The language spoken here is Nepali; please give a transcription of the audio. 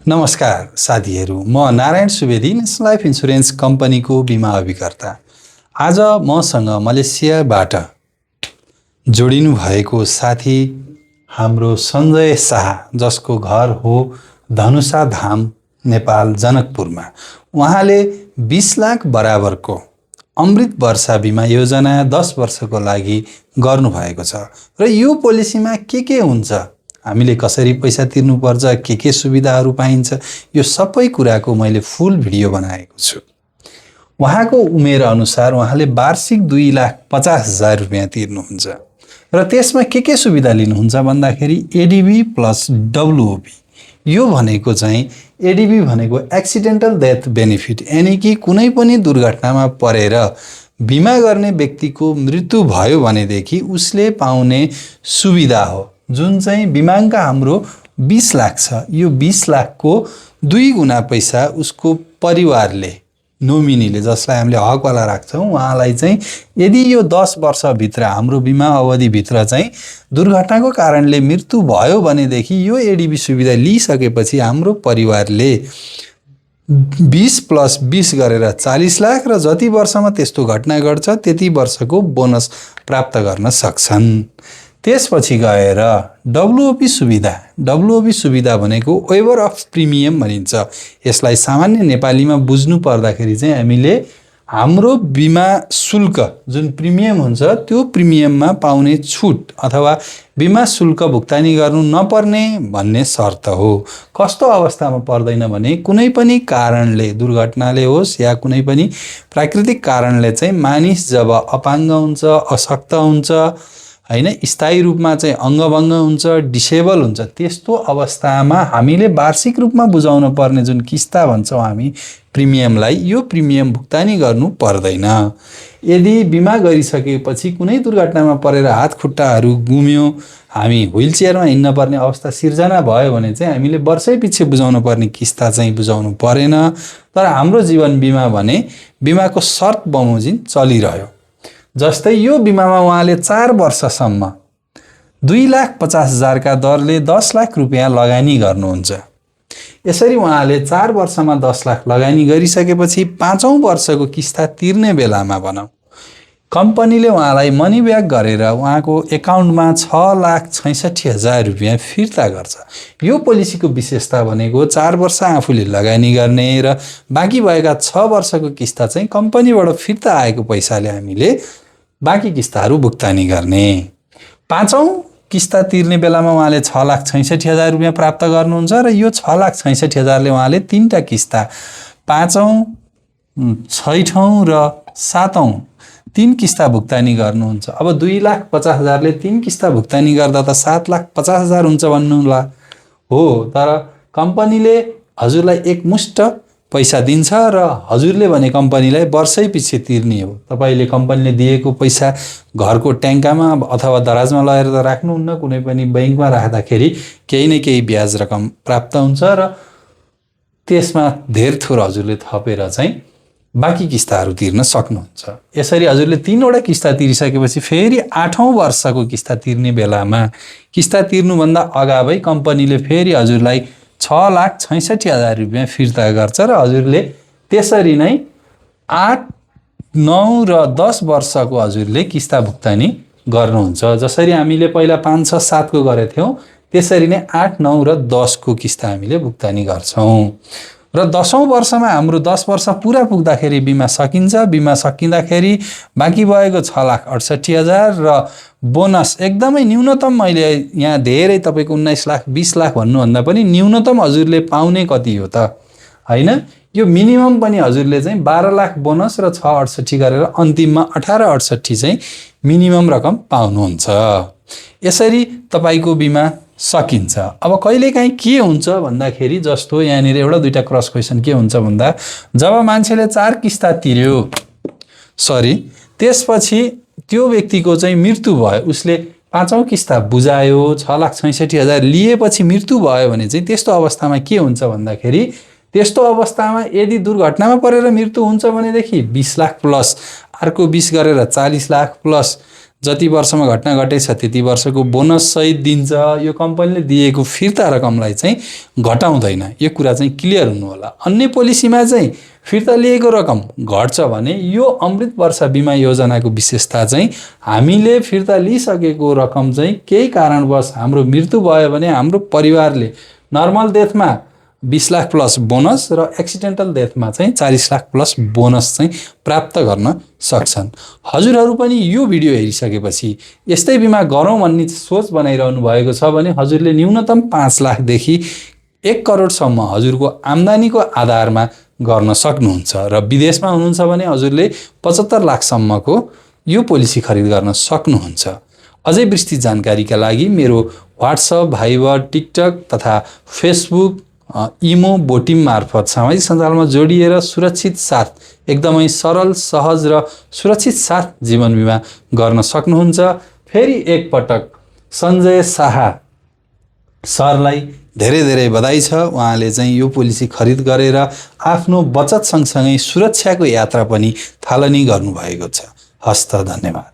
नमस्कार साथीहरू, म Narayan Subedi national life insurance कम्पनीको बिमा अभिकर्ता। आज मसँग मलेसियाबाट जोडिनु भएको साथी हाम्रो सञ्जय शाह, जसको घर हो धनुषा धाम, नेपाल जनकपुरमा। उहाँले 20 लाख बराबरको अमृत वर्षा बिमा योजना 10 वर्षको लागि गर्नुभएको छ र यो पोलिसीमा के हुन्छ, हामीले कसरी पैसा तिर्नुपर्छ, के सुविधाहरू पाइन्छ, यो सबै कुराको मैले फुल भिडियो बनाएको छु। उहाँको उमेर अनुसार उहाँले वार्षिक 2,50,000 रुपियाँ तिर्नुहुन्छ र त्यसमा के सुविधा लिनुहुन्छ भन्दाखेरि एडीबी प्लस डब्लुओपी। यो भनेको चाहिँ एडीबी भनेको एक्सिडेन्टल डेथ बेनिफिट, यानी कि कुनै पनि दुर्घटनामा परेर बिमा गर्ने व्यक्तिको मृत्यु भयो भनेदेखि उसले पाउने सुविधा हो, जुन चाहिँ बिमाङ्क हाम्रो 20 लाख छ। यो 20 लाखको 2 गुणा पैसा उसको परिवारले, नोमिनीले, जसलाई हामीले हकवाला राख्छौँ, उहाँलाई चाहिँ यदि यो 10 वर्षभित्र हाम्रो बिमा अवधिभित्र चाहिँ दुर्घटनाको कारणले मृत्यु भयो भनेदेखि यो एडीबी सुविधा लिइसकेपछि हाम्रो परिवारले 20 प्लस 20 गरेर 40 लाख र जति वर्षमा त्यस्तो घटना घट्छ त्यति वर्षको बोनस प्राप्त गर्न सक्छन्। त्यसपछि गएर डब्लुओपी सुविधा भनेको वेभर अफ प्रिमियम भनिन्छ। यसलाई सामान्य नेपालीमा बुझ्नु पर्दाखेरि चाहिँ हामीले हाम्रो बिमा शुल्क जुन प्रिमियम हुन्छ त्यो प्रिमियममा पाउने छुट अथवा बिमा शुल्क भुक्तानी गर्नु नपर्ने भन्ने शर्त हो। कस्तो अवस्थामा पर्दैन भने कुनै पनि कारणले, दुर्घटनाले होस् या कुनै पनि प्राकृतिक कारणले चाहिँ मानिस जब अपाङ्ग हुन्छ, अशक्त हुन्छ, हैन, स्थायी रूपमा चाहिँ अङ्गभङ्ग हुन्छ, डिसेबल हुन्छ, त्यस्तो अवस्थामा हामीले वार्षिक रूपमा बुझाउन पर्ने जुन किस्ता भन्छौँ हामी प्रिमियमलाई, यो प्रिमियम भुक्तानी गर्नु पर्दैन। यदि बिमा गरिसकेपछि कुनै दुर्घटनामा परेर हात खुट्टाहरू गुम्यो, हामी व्हील चेयरमा हिँड्न पर्ने अवस्था सिर्जना भयो भने चाहिँ हामीले वर्षै पछि बुझाउनु पर्ने किस्ता चाहिँ बुझाउनु परेन। तर हाम्रो जीवन बिमा भने बिमाको शर्त बमोजिम चलिरह्यो। जस्तै यो बिमामा उहाँले 4 वर्षसम्म 2,50,000 का दरले 10 लाख रुपियाँ लगानी गर्नुहुन्छ। यसरी उहाँले 4 वर्षमा 10 लाख लगानी गरिसकेपछि 5औं वर्षको किस्ता तिर्ने बेलामा भनौँ कम्पनीले उहाँलाई मनी ब्याक गरेर उहाँको एकाउन्टमा 6,66,000 रुपियाँ फिर्ता गर्छ। यो पोलिसीको विशेषता भनेको 4 वर्ष आफूले लगानी गर्ने र बाँकी भएका 6 वर्षको किस्ता चाहिँ कम्पनीबाट फिर्ता आएको पैसाले हामीले बाँकी किस्ताहरू भुक्तानी गर्ने। 5औं किस्ता तिर्ने बेलामा उहाँले 6,66,000 रुपियाँ प्राप्त गर्नुहुन्छ र यो 6,66,000 ले उहाँले 3टा किस्ता 5औं, 6औं र 7औं 3 किस्ता भुक्तानी गर्नुहुन्छ। अब 2,50,000 ले 3 किस्ता भुक्तानी गर्दा त 7,50,000 हुन्छ भन्नुला हो, तर कम्पनीले हजुरलाई एकमुष्ट पैसा दिन्छ र हजुरले भने कम्पनीलाई वर्षै पछि तिर्ने हो। तपाईले कम्पनीले दिएको पैसा घरको ट्याङ्कामा अथवा दराजमा लगेर त राख्नुहुन्न, कुनै पनि बैंकमा राख्दाखेरि केही न केही ब्याज रकम प्राप्त हुन्छ र त्यसमा धेर थोर हजुरले थपेर चाहिँ बाँकी किस्ताहरू तिर्न सक्नुहुन्छ। यसरी हजुरले 3वटा किस्ता तिरिसकेपछि फेरि 8औं वर्षको किस्ता तिर्ने बेलामा किस्ता तिर्नुभन्दा अगावै कम्पनीले फेरि हजुरलाई 6,66,000 रुपियाँ फिर्ता गर्छ र हजुरले त्यसरी नै 8, 9 र 10 वर्षको हजुरले किस्ता भुक्तानी गर्नुहुन्छ। जसरी हामीले पहिला 5, 6, 7 को गरेथ्यौँ त्यसरी नै 8, 9 र 10 को किस्ता हामीले भुक्तानी गर्छौँ र 10औं वर्षमा हाम्रो 10 वर्ष पुरा पुग्दाखेरि बिमा सकिन्छ। बिमा सकिँदाखेरि बाँकी भएको 6,68,000 र बोनस एकदमै न्यूनतम, मैले यहाँ धेरै तपाईको 19 लाख 20 लाख भन्नुभन्दा पनि न्यूनतम हजुरले पाउने कति हो त, हैन? यो मिनिमम पनि हजुरले चाहिँ 12 लाख बोनस र 6,68 गरेर अन्तिममा 18,68 चाहिँ मिनिमम रकम पाउनुहुन्छ। यसरी तपाईको बिमा सकिन्छ। अब कहिलेकाहीँ के हुन्छ भन्दाखेरि, जस्तो यहाँनिर एउटा दुईटा क्रस क्वेसन के हुन्छ भन्दा, जब मान्छेले 4 किस्ता तिर्यो, त्यसपछि त्यो व्यक्तिको चाहिँ मृत्यु भयो, उसले 5औं किस्ता बुझायो, 6,66,000 लिएपछि मृत्यु भयो भने चाहिँ त्यस्तो अवस्थामा के हुन्छ भन्दाखेरि, त्यस्तो अवस्थामा यदि दुर्घटनामा परेर मृत्यु हुन्छ भनेदेखि 20 लाख प्लस अर्को 20 गरेर 40 लाख प्लस जति वर्षमा घटना घटेछ त्यति वर्षको बोनस सहित दिन्छ। यो कम्पनीले दिएको फिर्ता रकमलाई चाहिँ घटाउँदैन। यो कुरा चाहिँ क्लियर हुनु होला। अन्य पोलिसीमा चाहिँ फिर्ता लिएको रकम घट्छ भने यो अमृत वर्षा बिमा योजनाको विशेषता चाहिँ हामीले फिर्ता लिइसकेको रकम चाहिँ केही कारणवश हाम्रो मृत्यु भयो भने हाम्रो परिवारले नर्मल डेथमा 20 लाख प्लस बोनस र एक्सिडेन्टल डेथमा चाहिँ 40 लाख प्लस बोनस चाहिँ प्राप्त गर्न सक्छन्। हजुरहरू पनि यो भिडियो हेरिसकेपछि यस्तै बिमा गरौँ भन्ने सोच बनाइरहनु भएको छ भने हजुरले न्यूनतम 5 लाखदेखि 1 करोडसम्म हजुरको आम्दानीको आधारमा गर्न सक्नुहुन्छ र विदेशमा हुनुहुन्छ भने हजुरले 75 लाखसम्मको यो पोलिसी खरिद गर्न सक्नुहुन्छ। अझै विस्तृत जानकारीका लागि मेरो व्हाट्सएप, भाइबर, टिकटक तथा फेसबुक, इमो, बोटिम मार्फत सामाजिक सञ्जालमा जोडिएर सुरक्षित साथ एकदमै सरल, सहज र सुरक्षित साथ जीवन बिमा गर्न सक्नुहुन्छ। फेरि एकपटक सञ्जय शाह सरलाई धेरै धेरै बधाई छ। उहाँले चाहिँ यो पोलिसी खरिद गरेर आफ्नो बचत सँगसँगै सुरक्षाको यात्रा पनि थालनी गर्नुभएको छ। हस्त, धन्यवाद।